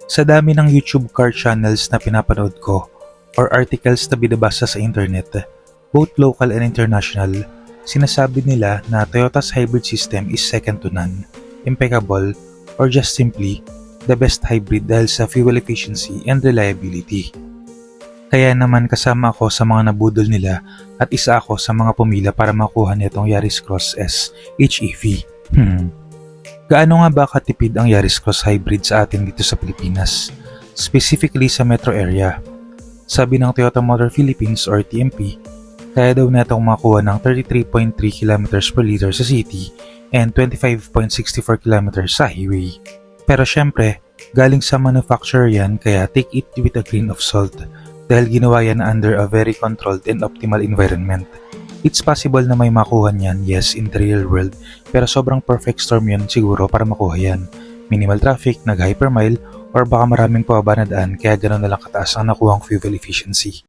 Sa dami ng YouTube car channels na pinapanood ko or articles na binabasa sa internet, both local and international, sinasabi nila na Toyota's hybrid system is second to none, impeccable, or just simply the best hybrid dahil sa fuel efficiency and reliability. Kaya naman kasama ako sa mga nabudol nila at isa ako sa mga pumila para makuha nitong Yaris Cross S HEV. Gaano nga ba katipid ang Yaris Cross Hybrid sa atin dito sa Pilipinas? Specifically sa metro area. Sabi ng Toyota Motor Philippines or TMP, kaya daw natong makuha ng 33.3 km per liter sa city and 25.64 km sa highway. Pero syempre, galing sa manufacturer yan kaya take it with a grain of salt dahil ginawa yan under a very controlled and optimal environment. It's possible na may makuha niyan, yes, in the real world, pero sobrang perfect storm yun siguro para makuha yan. Minimal traffic, nag-hypermile, or baka maraming pababa na daan kaya gano'n na lang kataas ang nakuhang fuel efficiency.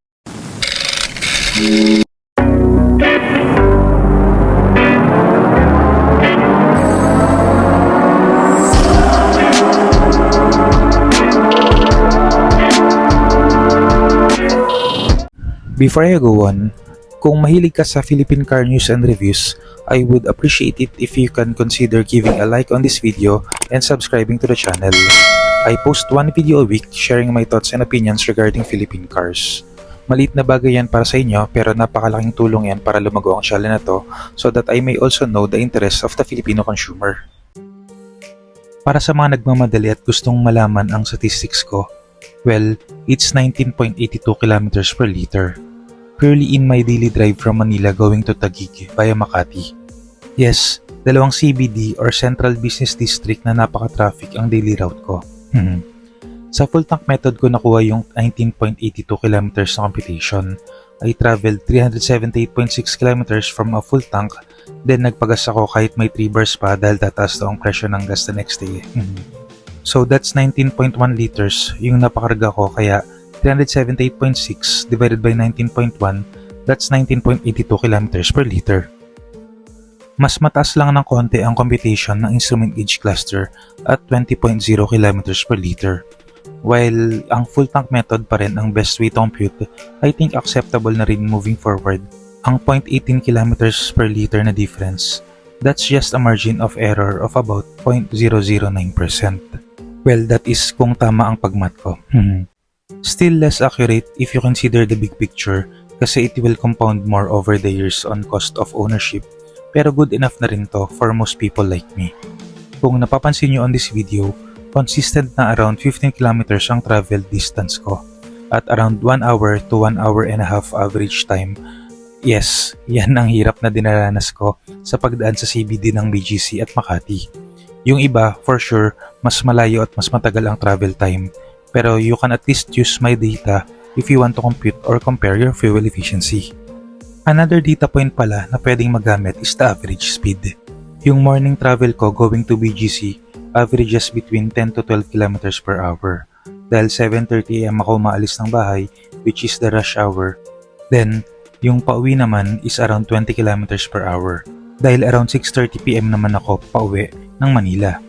Before I go on, kung mahilig ka sa Philippine car news and reviews, I would appreciate it if you can consider giving a like on this video and subscribing to the channel. I post one video a week sharing my thoughts and opinions regarding Philippine cars. Maliit na bagay yan para sa inyo pero napakalaking tulong yan para lumago ang channel na to so that I may also know the interests of the Filipino consumer. Para sa mga nagmamadali at gustong malaman ang statistics ko, well, it's 19.82 km per liter. Purely in my daily drive from Manila going to Taguig via Makati. Yes, dalawang CBD or Central Business District na napaka-traffic ang daily route ko. Sa full tank method ko nakuha yung 19.82 km na computation. I traveled 378.6 km from a full tank, then nagpagas ako kahit may 3 bars pa dahil tataas daw ang presyo ng gas the next day. So that's 19.1 liters yung napakarga ko kaya 378.6 divided by 19.1, that's 19.82 km per liter. Mas mataas lang ng konti ang computation ng instrument gauge cluster at 20.0 km per liter. While ang full tank method pa rin ang best way to compute, I think acceptable na rin moving forward. Ang 0.18 km per liter na difference, that's just a margin of error of about 0.009%. Well, that is kung tama ang pagmat ko. Still less accurate if you consider the big picture kasi it will compound more over the years on cost of ownership pero good enough na rin to for most people like me. Kung napapansin nyo on this video, consistent na around 15 kilometers ang travel distance ko at around 1 hour to 1 hour and a half average time. Yes, yan ang hirap na dinaranas ko sa pagdaan sa CBD ng BGC at Makati. Yung iba, for sure, mas malayo at mas matagal ang travel time. Pero you can at least use my data if you want to compute or compare your fuel efficiency. Another data point pala na pwedeng magamit is the average speed. Yung morning travel ko going to BGC averages between 10 to 12 km per hour. Dahil 7:30 AM ako maalis ng bahay, which is the rush hour. Then, yung pauwi naman is around 20 km per hour. Dahil around 6:30 PM naman ako pauwi ng Manila.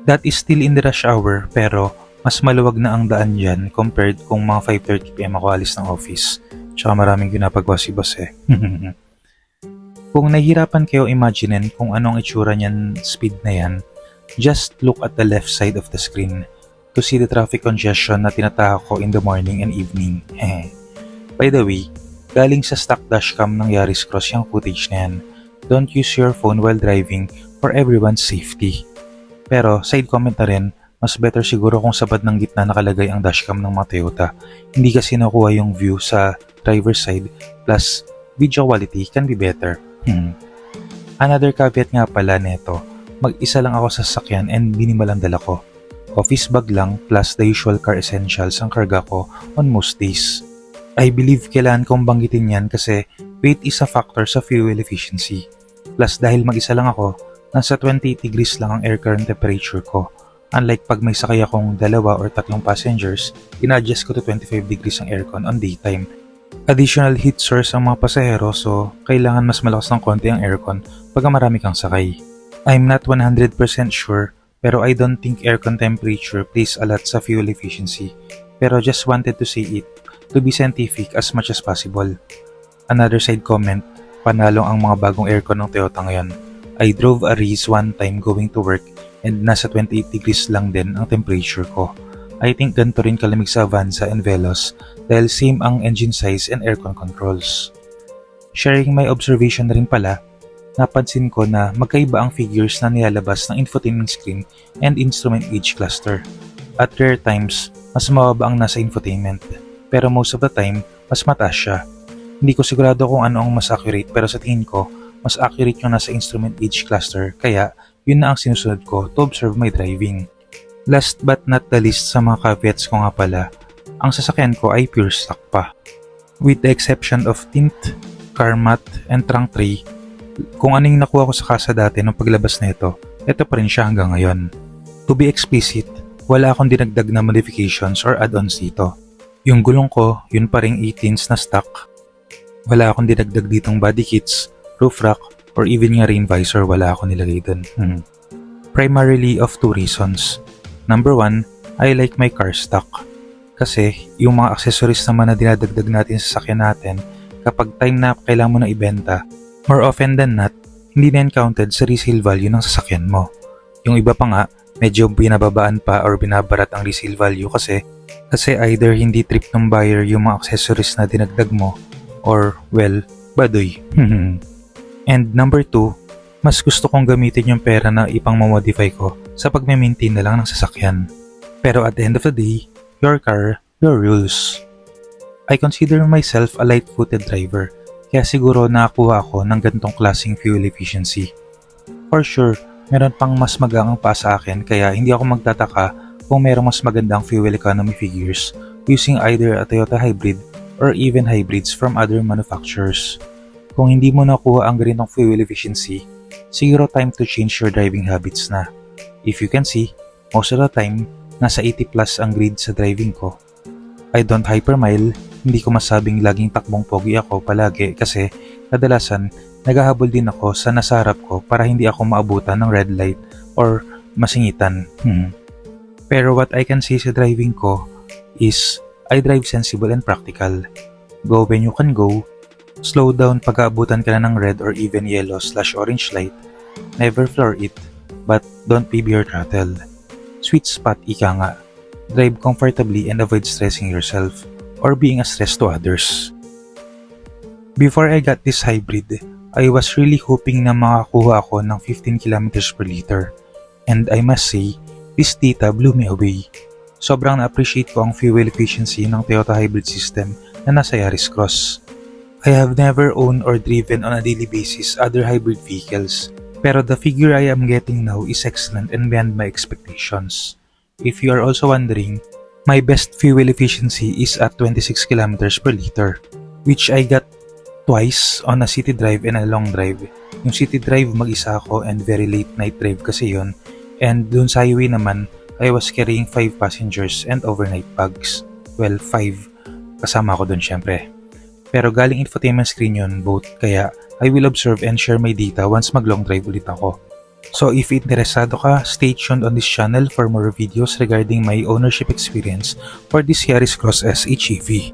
That is still in the rush hour pero mas maluwag na ang daan dyan compared kung mga 5:30 PM ako alis ng office. Tsaka maraming ginapagawa si boss eh. Kung nahihirapan kayo imaginein kung anong itsura niyan speed na yan, just look at the left side of the screen to see the traffic congestion na tinatahak ko in the morning and evening. By the way, galing sa stock dashcam ng Yaris Cross yung footage na yan. Don't use your phone while driving for everyone's safety. Pero side comment na rin, mas better siguro kung sa ng gitna nakalagay ang dashcam ng mga Toyota. Hindi kasi nakuha yung view sa driver's side plus video quality can be better. Another caveat nga pala neto, mag-isa lang ako sa sasakyan and minimal ang dala ko. Office bag lang plus the usual car essentials ang karga ko on most days. I believe kailangan kong banggitin yan kasi weight is a factor sa fuel efficiency. Plus dahil mag-isa lang ako, nasa 28 degrees lang ang air current temperature ko. Unlike pag may sakay akong 2 or 3 passengers, in-adjust ko to 25 degrees ang aircon on daytime. Additional heat source ang mga pasahero so kailangan mas malakas ng konti ang aircon pag marami kang sakay. I'm not 100% sure Pero I don't think aircon temperature plays a lot sa fuel efficiency. Pero just wanted to say it to be scientific as much as possible. Another side comment, panalo ang mga bagong aircon ng Toyota ngayon. I drove a Reese one time going to work and nasa 28 degrees lang din ang temperature ko. I think ganito rin kalamig sa Avanza and Veloz dahil same ang engine size and aircon controls. Sharing my observation na rin pala, napansin ko na magkaiba ang figures na nilalabas ng infotainment screen and instrument gauge cluster. At rare times, mas mababa ang nasa infotainment, pero most of the time, mas mataas siya. Hindi ko sigurado kung ano ang mas accurate pero sa tingin ko, mas accurate yung nasa instrument gauge cluster kaya yun na ang sinusunod ko to observe my driving. Last but not the least sa mga caveats ko nga pala, ang sasakyan ko ay pure stock pa. With the exception of tint, car mat, and trunk tray, kung ano yung nakuha ko sa kasa dati nung paglabas na ito pa rin siya hanggang ngayon. To be explicit, wala akong dinagdag na modifications or add-ons dito. Yung gulong ko, yun pa ring 18s na stock. Wala akong dinagdag ditong body kits, roof rack, or even nga rain visor, wala akong nilagay dun. Primarily of two reasons. Number one, I like my car stock. Kasi yung mga accessories naman na dinadagdag natin sa sasakyan natin kapag time na kailangan mo na ibenta, more often than not, hindi na counted sa resale value ng sasakyan mo. Yung iba pa nga, medyo binababaan pa or binabarat ang resale value kasi either hindi trip ng buyer yung mga accessories na dinagdag mo or, well, baduy. And number two, mas gusto kong gamitin yung pera na ipang-modify ko sa pag-maintain na lang ng sasakyan. Pero at the end of the day, your car, your rules. I consider myself a light-footed driver, kaya siguro nakakuha ako ng ganitong klaseng fuel efficiency. For sure, meron pang mas magang pa sa akin kaya hindi ako magtataka kung merong mas magandang fuel economy figures using either a Toyota hybrid or even hybrids from other manufacturers. Kung hindi mo nakuha ang ganitong fuel efficiency, siguro time to change your driving habits na. If you can see, most of the time, nasa 80 plus ang grid sa driving ko. I don't hypermile, hindi ko masabing laging takbong pogi ako palagi kasi kadalasan naghahabol din ako sa nasa harap ko para hindi ako maabutan ng red light or masingitan. Pero what I can say sa driving ko is I drive sensible and practical. Go when you can go, slow down pag aabutan ka na ng red or even yellow/orange light, never floor it, but don't baby your throttle. Sweet spot ika nga. Drive comfortably and avoid stressing yourself or being a stress to others. Before I got this hybrid, I was really hoping na makakuha ako ng 15 km per liter. And I must say, this data blew me away. Sobrang na-appreciate ko ang fuel efficiency ng Toyota hybrid system na nasa Yaris Cross. I have never owned or driven on a daily basis other hybrid vehicles. Pero the figure I am getting now is excellent and beyond my expectations. If you are also wondering, my best fuel efficiency is at 26 km per liter, which I got twice on a city drive and a long drive. Yung city drive mag-isa ako and very late night drive kasi yon. And dun sa highway naman, I was carrying 5 passengers and overnight bags. Well, 5. Kasama ako dun syempre. Pero galing infotainment screen yun both, kaya I will observe and share my data once mag-long drive ulit ako. So if interesado ka, stay tuned on this channel for more videos regarding my ownership experience for this Yaris Cross S HEV.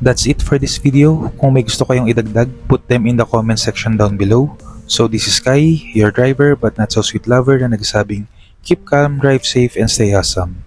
That's it for this video. Kung may gusto kayong idagdag, put them in the comment section down below. So this is Kai, your driver but not so sweet lover na nagsasabing, keep calm, drive safe, and stay awesome.